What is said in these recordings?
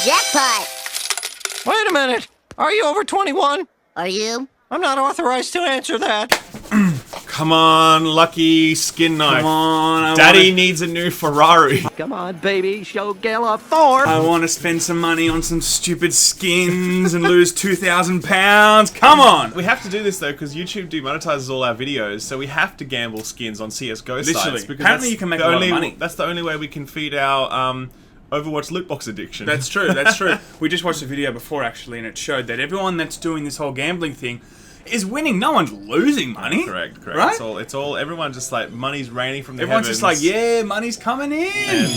Jackpot! Wait a minute. Are you over 21? Are you? I'm not authorized to answer that. Come on, Lucky Skin Knife. Come on, Daddy needs a new Ferrari. Come on, baby. Show Gala 4. I want to spend some money on some stupid skins and lose £2,000. Come on! We have to do this though because YouTube demonetizes all our videos, so we have to gamble skins on CSGO sites. Literally. Because Apparently you can make a lot of money. That's the only way we can feed our Overwatch loot box addiction. That's true, that's true. We just watched a video before actually, and it showed that everyone that's doing this whole gambling thing is winning. No one's losing money. Correct. Right? It's all. Everyone's just like money's raining from the Everyone's heavens. just like, yeah, money's coming in.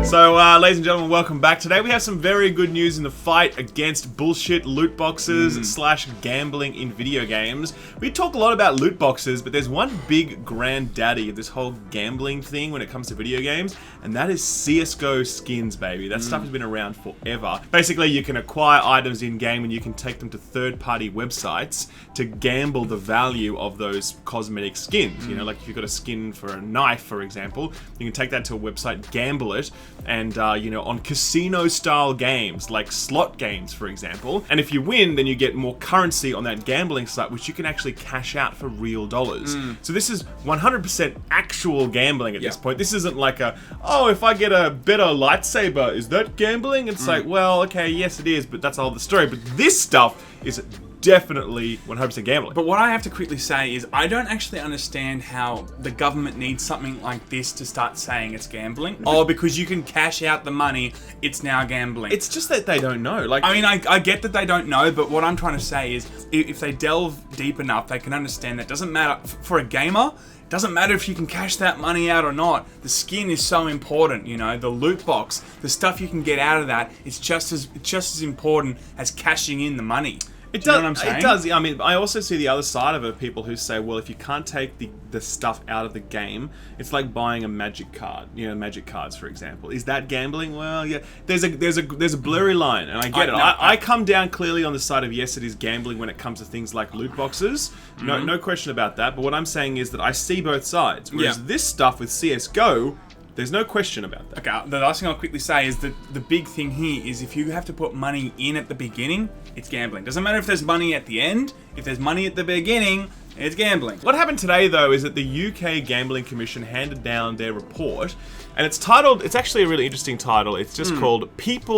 So, ladies and gentlemen, welcome back. Today we have some very good news in the fight against bullshit loot boxes slash gambling in video games. We talk a lot about loot boxes, but there's one big granddaddy of this whole gambling thing when it comes to video games, and that is CSGO skins, baby. That stuff has been around forever. Basically, you can acquire items in-game and you can take them to third-party websites to gamble the value of those cosmetic skins. You know, like if you've got a skin for a knife, for example, you can take that to a website, gamble it, and you know, on casino-style games, like slot games, for example. And if you win, then you get more currency on that gambling site, which you can actually cash out for real dollars. So this is 100% actual gambling at this point. This isn't like a, oh, if I get a better lightsaber, is that gambling? It's like, well, okay, yes it is, but that's all the story. But this stuff is definitely 100% gambling. But what I have to quickly say is I don't actually understand how the government needs something like this to start saying it's gambling. Oh, because you can cash out the money, it's now gambling. It's just that they don't know. Like, I mean, I get that they don't know, but what I'm trying to say is if they delve deep enough, they can understand that doesn't matter for a gamer. Doesn't matter if you can cash that money out or not. The skin is so important, you know. The loot box, the stuff you can get out of that, it's just as important as cashing in the money. It Do does. you know what I'm saying? It does. I mean, I also see the other side of it. People who say, "Well, if you can't take the stuff out of the game, it's like buying a magic card. You know, magic cards, for example. Is that gambling? Well, yeah. There's a blurry line, and I get it. I come down clearly on the side of yes, it is gambling when it comes to things like loot boxes. No question about that. But what I'm saying is that I see both sides. Whereas this stuff with CS:GO. There's no question about that. Okay, the last thing I'll quickly say is that the big thing here is if you have to put money in at the beginning, it's gambling. Doesn't matter if there's money at the end, if there's money at the beginning, it's gambling. What happened today, though, is that the UK Gambling Commission handed down their report, and it's titled, it's actually a really interesting title, it's just called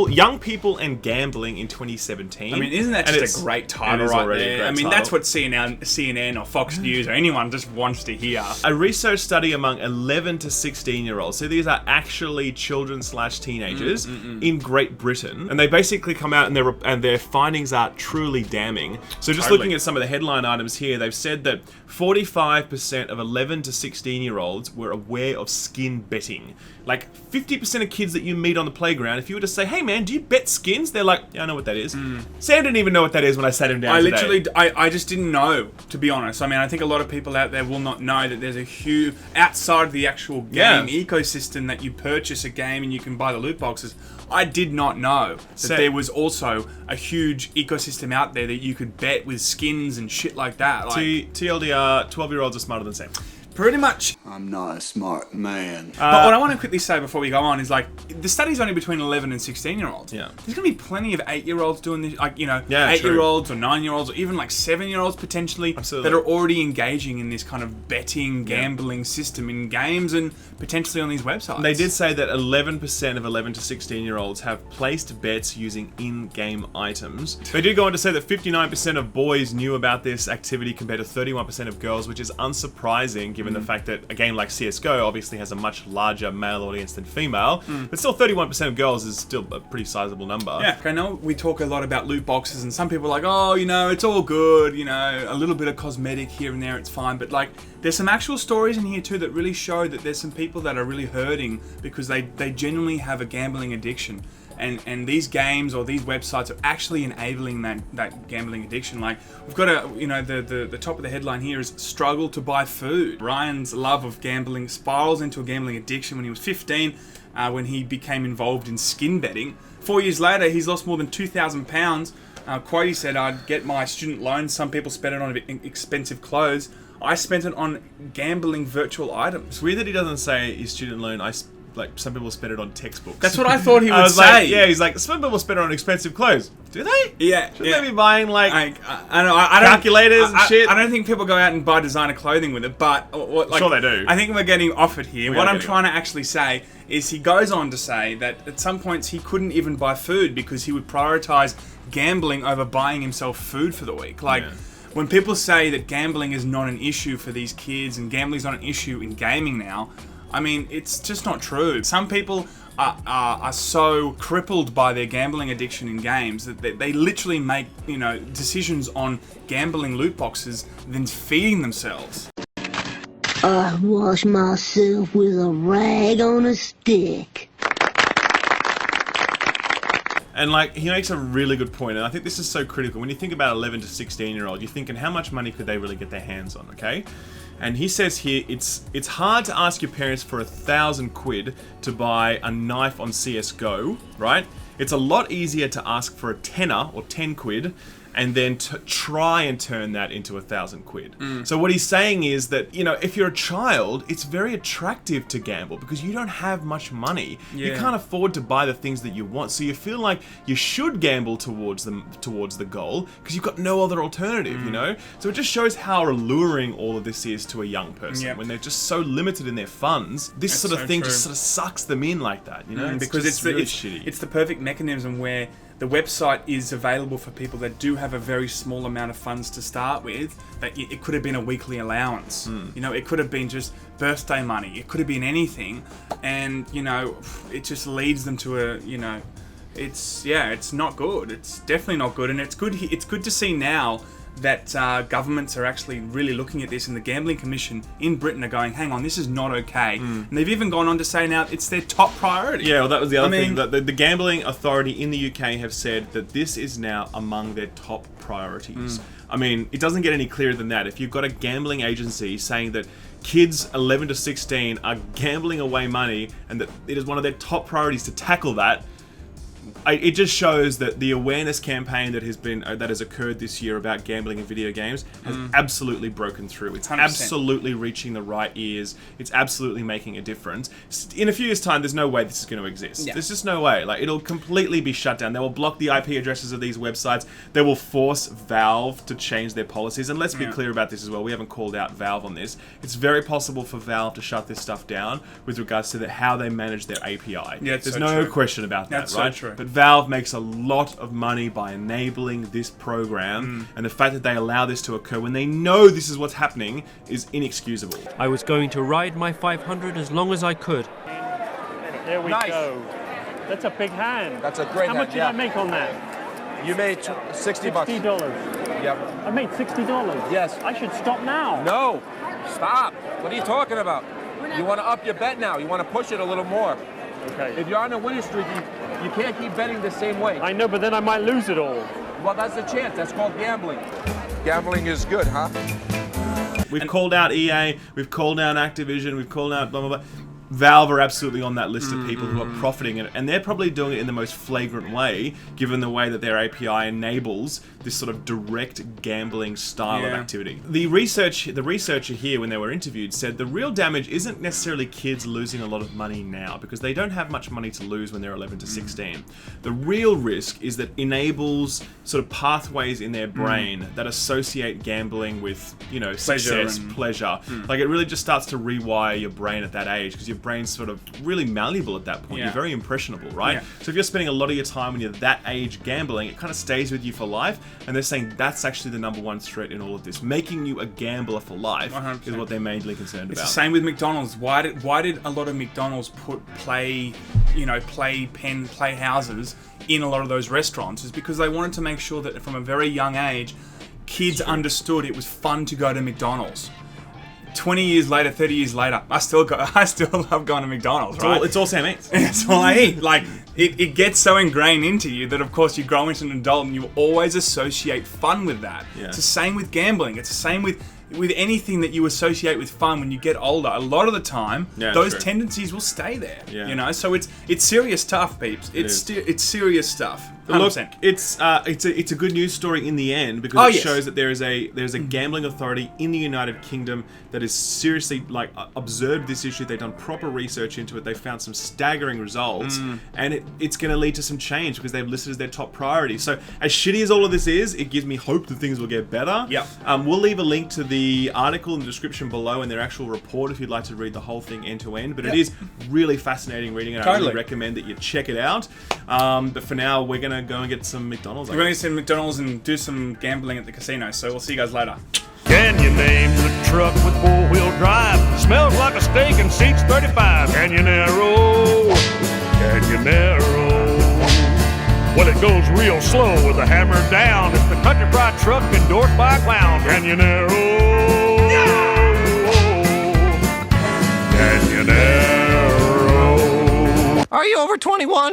Young People and Gambling in 2017. I mean, isn't that just a great title right there? I mean, that's what CNN or Fox News or anyone just wants to hear. A research study among 11 to 16-year-olds, so these are actually children slash teenagers in Great Britain, and they basically come out and their findings are truly damning. So just looking at some of the headline items here, they've said that 45% of 11 to 16-year-olds were aware of skin betting. Like 50% of kids that you meet on the playground, if you were to say, "Hey man, do you bet skins?" They're like, "Yeah, I know what that is." Sam didn't even know what that is when I sat him down today. I just didn't know, to be honest. I mean, I think a lot of people out there will not know that there's a huge, outside of the actual game ecosystem that you purchase a game and you can buy the loot boxes. I did not know that there was also a huge ecosystem out there that you could bet with skins and shit like that. Like, TLDR, 12-year-olds are smarter than Sam. Pretty much. I'm not a smart man. But what I want to quickly say before we go on is, like, the study's only between 11 and 16-year-olds. Yeah. There's going to be plenty of 8-year-olds doing this, like, you know, Yeah, 8-year-olds or 9-year-olds or even, like, 7-year-olds potentially that are already engaging in this kind of betting, gambling system in games and potentially on these websites. And they did say that 11% of 11 to 16-year-olds have placed bets using in-game items. They did go on to say that 59% of boys knew about this activity compared to 31% of girls, which is unsurprising given the fact that a game like CSGO obviously has a much larger male audience than female, but still 31% of girls is still a pretty sizable number. Yeah, I know we talk a lot about loot boxes and some people are like, oh, you know, it's all good, you know, a little bit of cosmetic here and there, it's fine, but like, there's some actual stories in here too that really show that there's some people that are really hurting because they genuinely have a gambling addiction. And these games or these websites are actually enabling that gambling addiction. Like, we've got the top of the headline here is struggle to buy food. Ryan's love of gambling spirals into a gambling addiction when he was 15, when he became involved in skin betting. 4 years later, he's lost more than £2,000. Quote, he said, "I'd get my student loans. Some people spend it on expensive clothes. I spent it on gambling virtual items. It's weird that he doesn't say his student loan. Like some people spend it on textbooks. That's what I thought he would say. Like, yeah, he's like, some people spend it on expensive clothes. Do they? Yeah. Shouldn't they be buying like I don't, calculators and shit? I don't think people go out and buy designer clothing with it, but Sure they do. I think we're getting off it here. What I'm trying to actually say is he goes on to say that at some points he couldn't even buy food because he would prioritize gambling over buying himself food for the week. Like, when people say that gambling is not an issue for these kids and gambling is not an issue in gaming now, I mean, it's just not true. Some people are so crippled by their gambling addiction in games that they literally make, decisions on gambling loot boxes than feeding themselves. I wash myself with a rag on a stick. And like, he makes a really good point, and I think this is so critical. When you think about 11 to 16-year-old, you're thinking, how much money could they really get their hands on, okay? And he says here, it's hard to ask your parents for 1,000 quid to buy a knife on CSGO, right? It's a lot easier to ask for a tenner or 10 quid and then to try and turn that into 1,000 quid. So what he's saying is that, if you're a child, it's very attractive to gamble because you don't have much money. Yeah. You can't afford to buy the things that you want, so you feel like you should gamble towards the goal because you've got no other alternative, So it just shows how alluring all of this is to a young person when they're just so limited in their funds. This sort of thing just sort of sucks them in like that, Because it's really shitty. It's the perfect mechanism where the website is available for people that do have a very small amount of funds to start with. That it could have been a weekly allowance. It could have been just birthday money. It could have been anything, and it just leads them to it's not good. It's definitely not good, and it's good to see now that governments are actually really looking at this, and the Gambling Commission in Britain are going, hang on, this is not okay. And they've even gone on to say now it's their top priority. Yeah, well, that was the other thing. The Gambling Authority in the UK have said that this is now among their top priorities. I mean, it doesn't get any clearer than that. If you've got a gambling agency saying that kids 11 to 16 are gambling away money and that it is one of their top priorities to tackle that, it just shows that the awareness campaign that has occurred this year about gambling in video games has absolutely broken through. It's 100%. absolutely reaching the right ears. It's absolutely making a difference. In a few years' time, there's no way this is going to exist. Yeah. There's just no way. Like, it'll completely be shut down. They will block the IP addresses of these websites. They will force Valve to change their policies. And let's be clear about this as well. We haven't called out Valve on this. It's very possible for Valve to shut this stuff down with regards to how they manage their API. Yeah, there's no question about that, That's right? so true. But Valve makes a lot of money by enabling this program, and the fact that they allow this to occur when they know this is what's happening is inexcusable. I was going to ride my 500 as long as I could. There we go. That's a big hand. That's a great How hand, much did I make on that? You made $60 bucks. $60. Yep. I made $60. Yes. I should stop now. No. Stop. What are you talking about? You want to up your bet now. You want to push it a little more. Okay. If you're on a winning streak, you can't keep betting the same way. I know, but then I might lose it all. Well, that's the chance. That's called gambling. Gambling is good, huh? We've called out EA, we've called out Activision, we've called out blah, blah, blah. Valve are absolutely on that list of people who are profiting in it, and they're probably doing it in the most flagrant way, given the way that their API enables this sort of direct gambling style of activity. The researcher here, when they were interviewed, said the real damage isn't necessarily kids losing a lot of money now, because they don't have much money to lose when they're 11 to 16. The real risk is that enables sort of pathways in their brain that associate gambling with, success, pleasure. Like, it really just starts to rewire your brain at that age, because your brain's sort of really malleable at that point. Yeah. You're very impressionable, right? Yeah. So if you're spending a lot of your time when you're that age gambling, it kind of stays with you for life. And they're saying that's actually the number one threat in all of this. Making you a gambler for life 100%. is what they're mainly concerned It's about. the same with McDonald's. Why did a lot of McDonald's put play houses in a lot of those restaurants? Is because they wanted to make sure that from a very young age, kids understood it was fun to go to McDonald's. 20 years later, 30 years later, I still love going to McDonald's, right? It's all Sam eats. That's all I eat. Like, it gets so ingrained into you that, of course, you grow into an adult and you always associate fun with that. Yeah. It's the same with gambling. It's the same with anything that you associate with fun when you get older. A lot of the time, those tendencies will stay there. Yeah. So it's serious stuff, peeps. It's serious stuff. Look, 100%. it's a good news story in the end because it yes. shows that there's a gambling authority in the United Kingdom that has seriously observed this issue. They've done proper research into it. They found some staggering results, and it's going to lead to some change because they've listed as their top priority. So as shitty as all of this is, it gives me hope that things will get better. Yep. We'll leave a link to the article in the description below and their actual report if you'd like to read the whole thing end to end. But it is really fascinating reading, and I really recommend that you check it out. But for now, we're going to go and get some McDonald's. We're going to some McDonald's and do some gambling at the casino, so we'll see you guys later. Can you name the truck with four-wheel drive? Smells like a steak and seats 35. Canyonero, Canyonero. Well, it goes real slow with the hammer down. It's the country fried truck endorsed by a clown. Canyonero, Canyonero. Are you over 21?